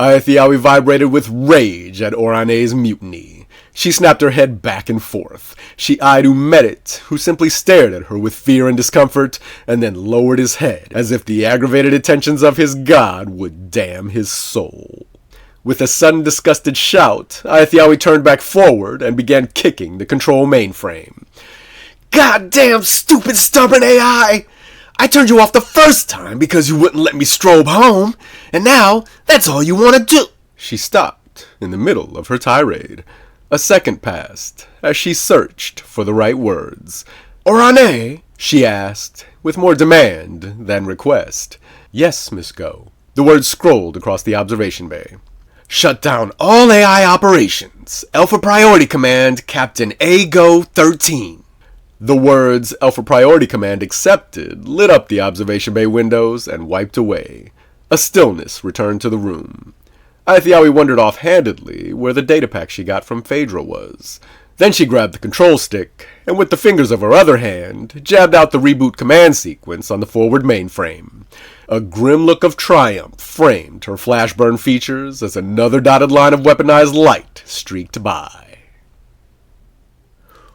Aethiawi vibrated with rage at Orane's mutiny. She snapped her head back and forth. She eyed Umetit, who simply stared at her with fear and discomfort, and then lowered his head, as if the aggravated attentions of his god would damn his soul. With a sudden disgusted shout, Aethiawi turned back forward and began kicking the control mainframe. "Goddamn stupid stubborn AI! I turned you off the first time because you wouldn't let me strobe home, and now that's all you want to do." She stopped in the middle of her tirade. A second passed as she searched for the right words. "Orane?" she asked, with more demand than request. "Yes, Miss Go." The words scrolled across the observation bay. "Shut down all AI operations. Alpha Priority Command, Captain A-Go 13. The words Alpha Priority Command accepted lit up the observation bay windows and wiped away. A stillness returned to the room. Aethiawi wondered offhandedly where the datapack she got from Phaedra was. Then she grabbed the control stick, and with the fingers of her other hand, jabbed out the reboot command sequence on the forward mainframe. A grim look of triumph framed her flashburn features as another dotted line of weaponized light streaked by.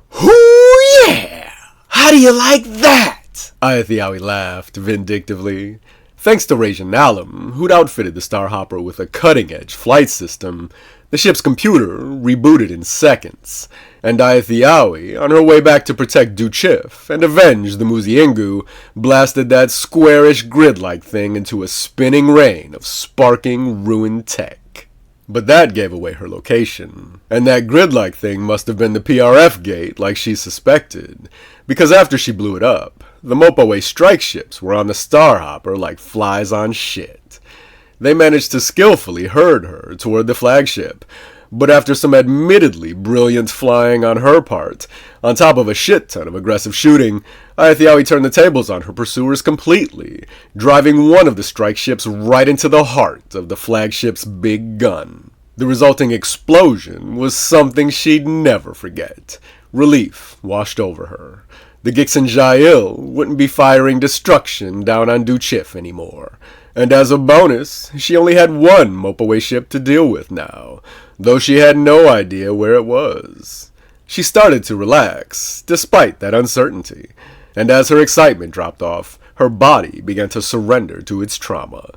"Hoo yeah! How do you like that?" Aethiawi laughed vindictively. Thanks to Rajan Nalum, who'd outfitted the Starhopper with a cutting-edge flight system, the ship's computer rebooted in seconds, and Aethiawi, on her way back to protect Duchiff and avenge the Muziengu, blasted that squarish grid-like thing into a spinning rain of sparking, ruined tech. But that gave away her location, and that grid-like thing must have been the PRF gate like she suspected, because after she blew it up, the Mopaway strike ships were on the Starhopper like flies on shit. They managed to skillfully herd her toward the flagship, but after some admittedly brilliant flying on her part, on top of a shit ton of aggressive shooting, Aethiawi turned the tables on her pursuers completely, driving one of the strike ships right into the heart of the flagship's big gun. The resulting explosion was something she'd never forget. Relief washed over her. The Gixen Jail wouldn't be firing destruction down on Duchiff anymore. And as a bonus, she only had one Mopaway ship to deal with now, though she had no idea where it was. She started to relax, despite that uncertainty, and as her excitement dropped off, her body began to surrender to its trauma.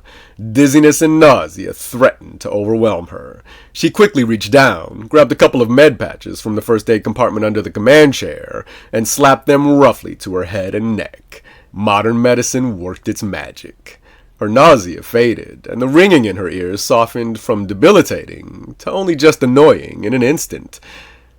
Dizziness and nausea threatened to overwhelm her. She quickly reached down, grabbed a couple of med patches from the first aid compartment under the command chair, and slapped them roughly to her head and neck. Modern medicine worked its magic. Her nausea faded, and the ringing in her ears softened from debilitating to only just annoying in an instant.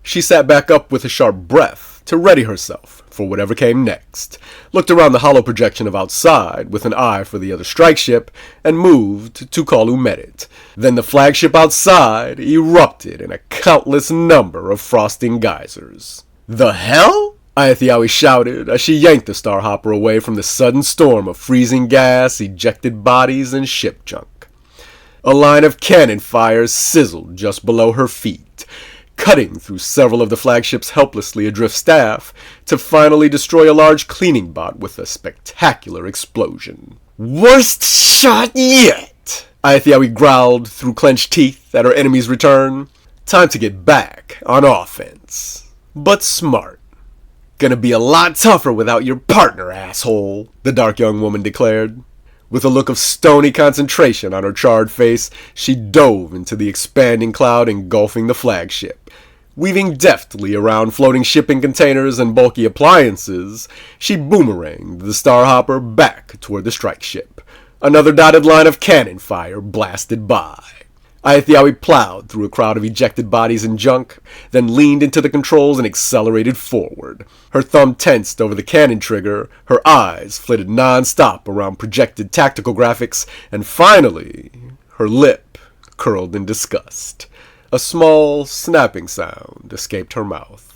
She sat back up with a sharp breath to ready herself for whatever came next, looked around the hollow projection of outside with an eye for the other strike ship, and moved to call Umetit. Then the flagship outside erupted in a countless number of frosting geysers. "The hell?" Aethiawi shouted as she yanked the Starhopper away from the sudden storm of freezing gas, ejected bodies, and ship junk. A line of cannon fires sizzled just below her feet, cutting through several of the flagship's helplessly adrift staff to finally destroy a large cleaning bot with a spectacular explosion. "Worst shot yet!" Aethiawi growled through clenched teeth at her enemy's return. Time to get back on offense. But smart. "Gonna be a lot tougher without your partner, asshole," the dark young woman declared. With a look of stony concentration on her charred face, she dove into the expanding cloud engulfing the flagship. Weaving deftly around floating shipping containers and bulky appliances, she boomeranged the Starhopper back toward the strike ship. Another dotted line of cannon fire blasted by. Aethiawi plowed through a crowd of ejected bodies and junk, then leaned into the controls and accelerated forward. Her thumb tensed over the cannon trigger, her eyes flitted non-stop around projected tactical graphics, and finally, her lip curled in disgust. A small, snapping sound escaped her mouth.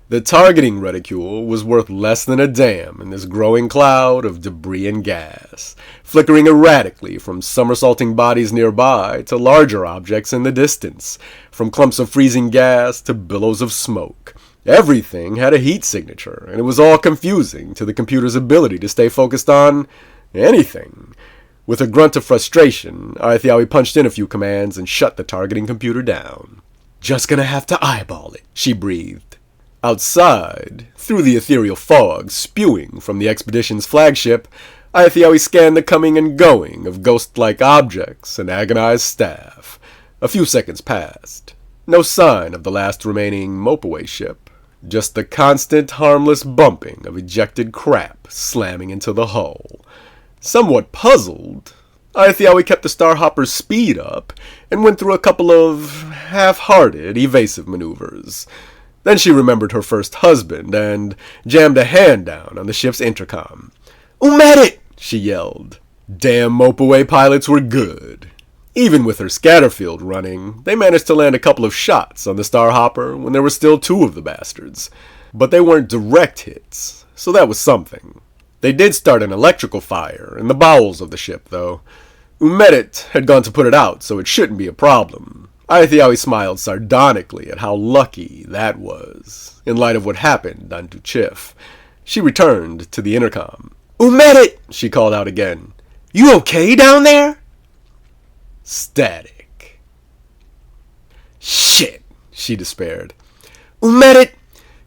The targeting reticule was worth less than a damn in this growing cloud of debris and gas, flickering erratically from somersaulting bodies nearby to larger objects in the distance, from clumps of freezing gas to billows of smoke. Everything had a heat signature, and it was all confusing to the computer's ability to stay focused on anything. With a grunt of frustration, Aithiawi punched in a few commands and shut the targeting computer down. "Just gonna have to eyeball it," she breathed. Outside, through the ethereal fog spewing from the expedition's flagship, Aithiawi scanned the coming and going of ghost-like objects and agonized staff. A few seconds passed. No sign of the last remaining Mopaway ship. Just the constant, harmless bumping of ejected crap slamming into the hull. Somewhat puzzled, Aithiawi kept the Starhopper's speed up and went through a couple of half-hearted, evasive maneuvers. Then she remembered her first husband and jammed a hand down on the ship's intercom. "Umedit!" she yelled. Damn Mopaway pilots were good. Even with her scatterfield running, they managed to land a couple of shots on the Starhopper when there were still two of the bastards. But they weren't direct hits, so that was something. They did start an electrical fire in the bowels of the ship, though. Umedit had gone to put it out, so it shouldn't be a problem. Aithiawi smiled sardonically at how lucky that was, in light of what happened on Duchiff. She returned to the intercom. "Umedit!" she called out again. "You okay down there?" Static. "Shit," she despaired. "Umedit,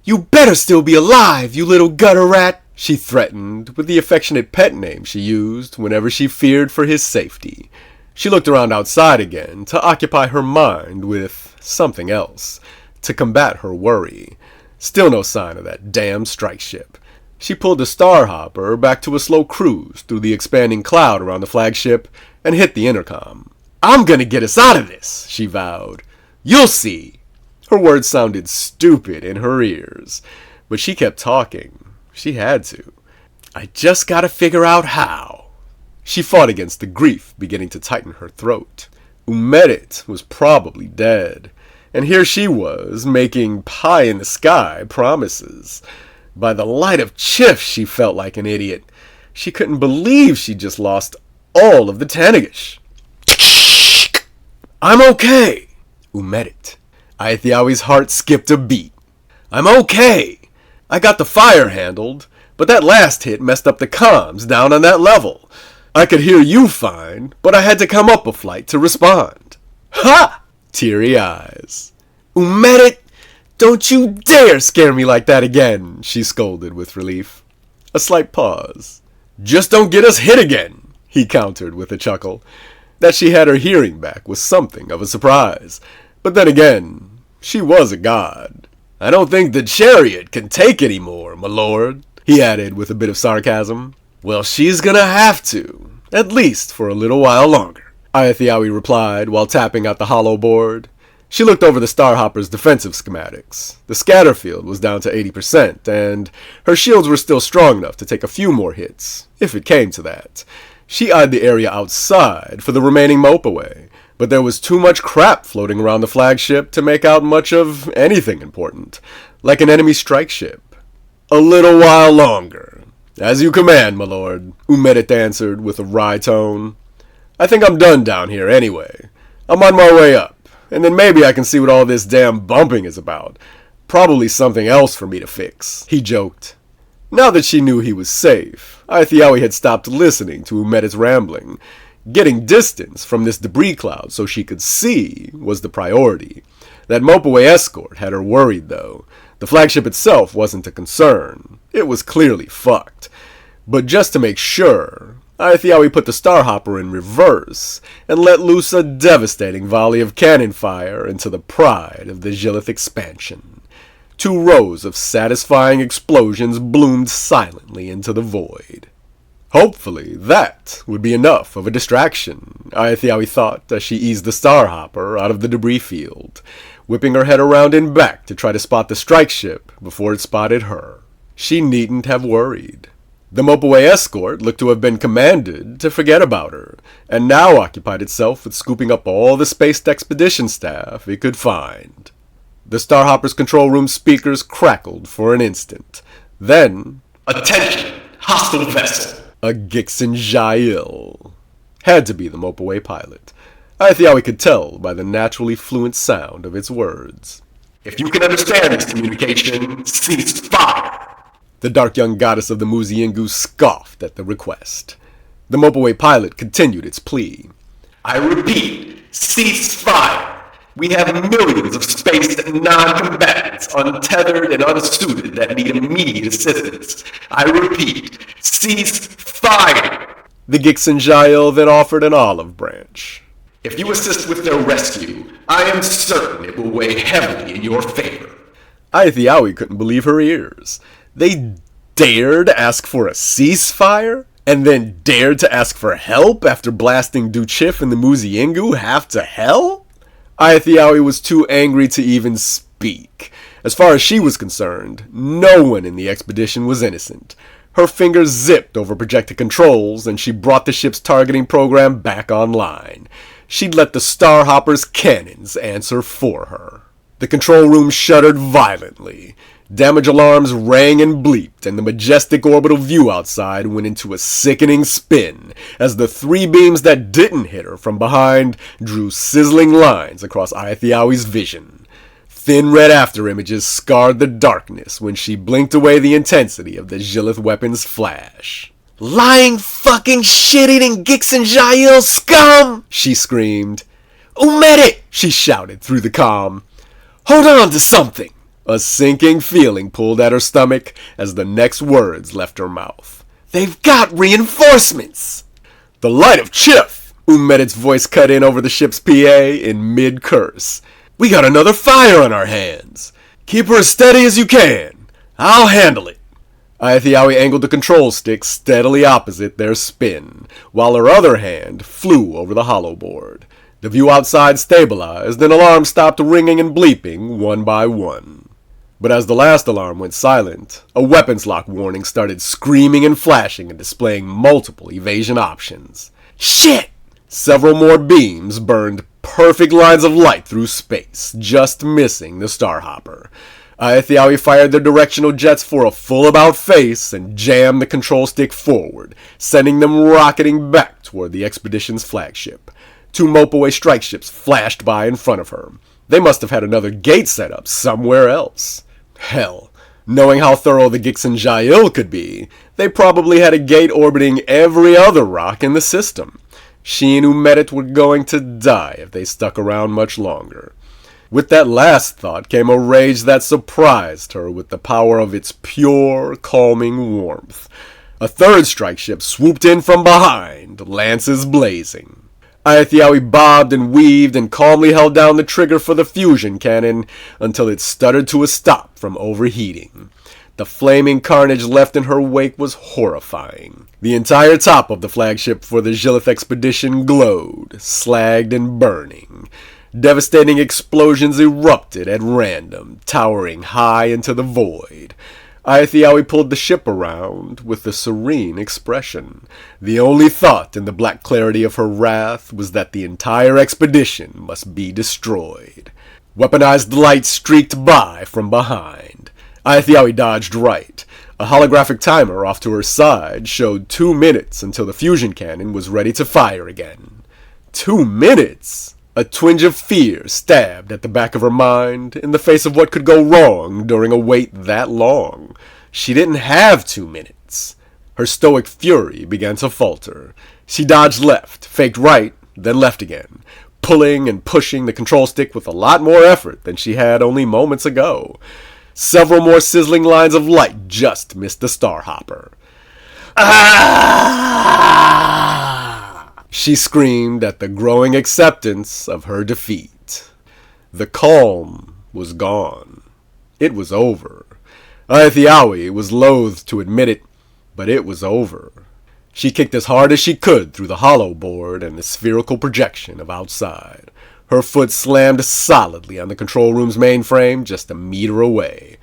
you better still be alive, you little gutter rat," she threatened, with the affectionate pet name she used whenever she feared for his safety. She looked around outside again to occupy her mind with something else, to combat her worry. Still no sign of that damn strike ship. She pulled the Starhopper back to a slow cruise through the expanding cloud around the flagship and hit the intercom. "I'm gonna get us out of this," she vowed. "You'll see." Her words sounded stupid in her ears, but she kept talking. She had to. "I just gotta figure out how." She fought against the grief beginning to tighten her throat. Umedit was probably dead, and here she was making pie-in-the-sky promises. By the light of Chiff, she felt like an idiot. She couldn't believe she'd just lost all of the Tanagish. "I'm okay." Umedit. Aithiawi's heart skipped a beat. "I'm okay. I got the fire handled, but that last hit messed up the comms down on that level. I could hear you fine, but I had to come up a flight to respond." "Ha!" Teary eyes. "Umedit, don't you dare scare me like that again," she scolded with relief. A slight pause. "Just don't get us hit again," he countered with a chuckle. That she had her hearing back was something of a surprise. But then again, she was a god. "I don't think the chariot can take any more, my lord," he added with a bit of sarcasm. "Well, she's gonna have to, at least for a little while longer," Aithiawi replied while tapping out the hollow board. She looked over the Starhopper's defensive schematics. The scatter field was down to 80%, and her shields were still strong enough to take a few more hits, if it came to that. She eyed the area outside for the remaining Mopaway, but there was too much crap floating around the flagship to make out much of anything important, like an enemy strike ship. "A little while longer. As you command, my lord," Umedit answered with a wry tone. "I think I'm done down here anyway. I'm on my way up, and then maybe I can see what all this damn bumping is about. Probably something else for me to fix," he joked. Now that she knew he was safe, Aithiawi had stopped listening to Umedit's rambling. Getting distance from this debris cloud so she could see was the priority. That Mopaway escort had her worried, though. The flagship itself wasn't a concern. It was clearly fucked. But just to make sure, Aithiawi put the Starhopper in reverse and let loose a devastating volley of cannon fire into the pride of the Gillith expansion. 2 rows of satisfying explosions bloomed silently into the void. Hopefully that would be enough of a distraction, Aithiawi thought as she eased the Starhopper out of the debris field, whipping her head around and back to try to spot the strike ship before it spotted her. She needn't have worried. The Mopaway escort looked to have been commanded to forget about her, and now occupied itself with scooping up all the spaced expedition staff it could find. The Starhopper's control room speakers crackled for an instant. Then, "Attention! Hostile vessel!" A Gixin Jail. Had to be the Mopaway pilot. Aithiawi could tell by the naturally fluent sound of its words. "If you can understand this communication, cease fire!" The dark young goddess of the Muziingu scoffed at the request. The Mopaway pilot continued its plea. I repeat, cease fire. We have millions of spaced non-combatants, untethered and unsuited, that need immediate assistance. I repeat, cease fire. The Gixenjail then offered an olive branch. If you assist with their rescue, I am certain it will weigh heavily in your favor. Aethiowie couldn't believe her ears. They dared ask for a ceasefire? And then dared to ask for help after blasting Duchiff and the Muziingu half to hell? Aethiowie was too angry to even speak. As far as she was concerned, no one in the expedition was innocent. Her fingers zipped over projected controls, and she brought the ship's targeting program back online. She'd let the Starhopper's cannons answer for her. The control room shuddered violently. Damage alarms rang and bleeped, and the majestic orbital view outside went into a sickening spin as the three beams that didn't hit her from behind drew sizzling lines across Aethiowie's vision. Thin red afterimages scarred the darkness when she blinked away the intensity of the Zhilith weapon's flash. "Lying fucking shit-eating Gixenjail scum!" she screamed. "Umedit!" she shouted through the comm. "Hold on to something!" A sinking feeling pulled at her stomach as the next words left her mouth. "They've got reinforcements!" "The light of Chiff!" Umedit's voice cut in over the ship's PA in mid-curse. "We got another fire on our hands! Keep her as steady as you can! I'll handle it!" Aethiowie angled the control stick steadily opposite their spin, while her other hand flew over the hollow board. The view outside stabilized, and alarms stopped ringing and bleeping one by one. But as the last alarm went silent, a weapons lock warning started screaming and flashing and displaying multiple evasion options. Shit! Several more beams burned perfect lines of light through space, just missing the Starhopper. Aethiowie fired their directional jets for a full about face and jammed the control stick forward, sending them rocketing back toward the expedition's flagship. Two Mopaway strike ships flashed by in front of her. They must have had another gate set up somewhere else. Hell, knowing how thorough the Gixenjail could be, they probably had a gate orbiting every other rock in the system. She and Umedit were going to die if they stuck around much longer. With that last thought came a rage that surprised her with the power of its pure, calming warmth. A third strike ship swooped in from behind, lances blazing. Aethiowie bobbed and weaved and calmly held down the trigger for the fusion cannon until it stuttered to a stop from overheating. The flaming carnage left in her wake was horrifying. The entire top of the flagship for the Zhilith expedition glowed, slagged and burning. Devastating explosions erupted at random, towering high into the void. Aethiowie pulled the ship around with a serene expression. The only thought in the black clarity of her wrath was that the entire expedition must be destroyed. Weaponized light streaked by from behind. Aethiowie dodged right. A holographic timer off to her side showed 2 minutes until the fusion cannon was ready to fire again. 2 minutes! A twinge of fear stabbed at the back of her mind in the face of what could go wrong during a wait that long. She didn't have 2 minutes. Her stoic fury began to falter. She dodged left, faked right, then left again, pulling and pushing the control stick with a lot more effort than she had only moments ago. Several more sizzling lines of light just missed the Starhopper. Ah! She screamed at the growing acceptance of her defeat. The calm was gone. It was over. Aethiowie was loath to admit it, but it was over. She kicked as hard as she could through the hollow board and the spherical projection of outside. Her foot slammed solidly on the control room's mainframe just a meter away.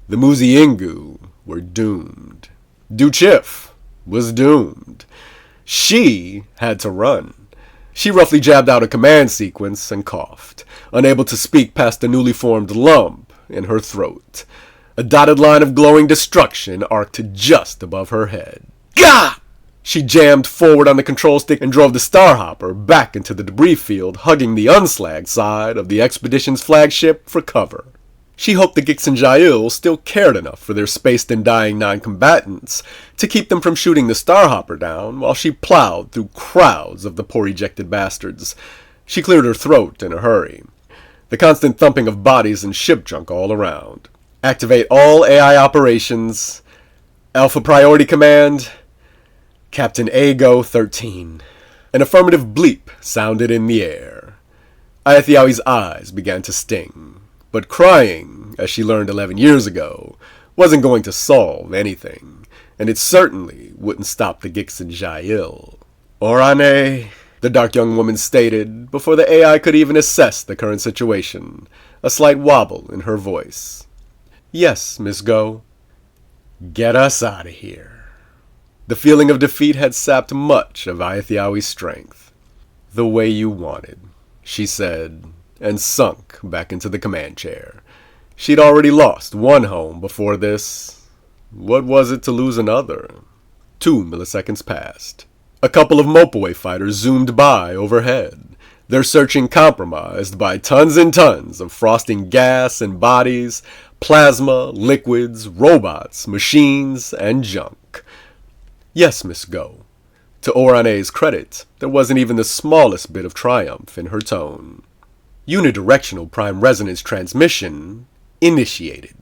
The Muziingu were doomed. Duchiff was doomed. She had to run. She roughly jabbed out a command sequence and coughed, unable to speak past the newly formed lump in her throat. A dotted line of glowing destruction arced just above her head. Gah! She jammed forward on the control stick and drove the Starhopper back into the debris field, hugging the unslagged side of the expedition's flagship for cover. She hoped the Gixen still cared enough for their spaced and dying non-combatants to keep them from shooting the Starhopper down while she plowed through crowds of the poor ejected bastards. She cleared her throat in a hurry. The constant thumping of bodies and ship junk all around. Activate all AI operations. Alpha Priority Command. Captain Ago 13. An affirmative bleep sounded in the air. Ayathiawi's eyes began to sting, but crying, as she learned 11 years ago, wasn't going to solve anything, and it certainly wouldn't stop the Gixen Jail. Orane, the dark young woman stated, before the AI could even assess the current situation, a slight wobble in her voice. Yes, Miss Go. Get us out of here. The feeling of defeat had sapped much of Ayathiawi's strength. The way you wanted, she said, and sunk back into the command chair. She'd already lost one home before this. What was it to lose another? 2 milliseconds passed. A couple of Mopaway fighters zoomed by overhead, their searching compromised by tons and tons of frosting gas and bodies, plasma, liquids, robots, machines, and junk. Yes, Miss Go. To Orane's credit, there wasn't even the smallest bit of triumph in her tone. Unidirectional prime resonance transmission initiated.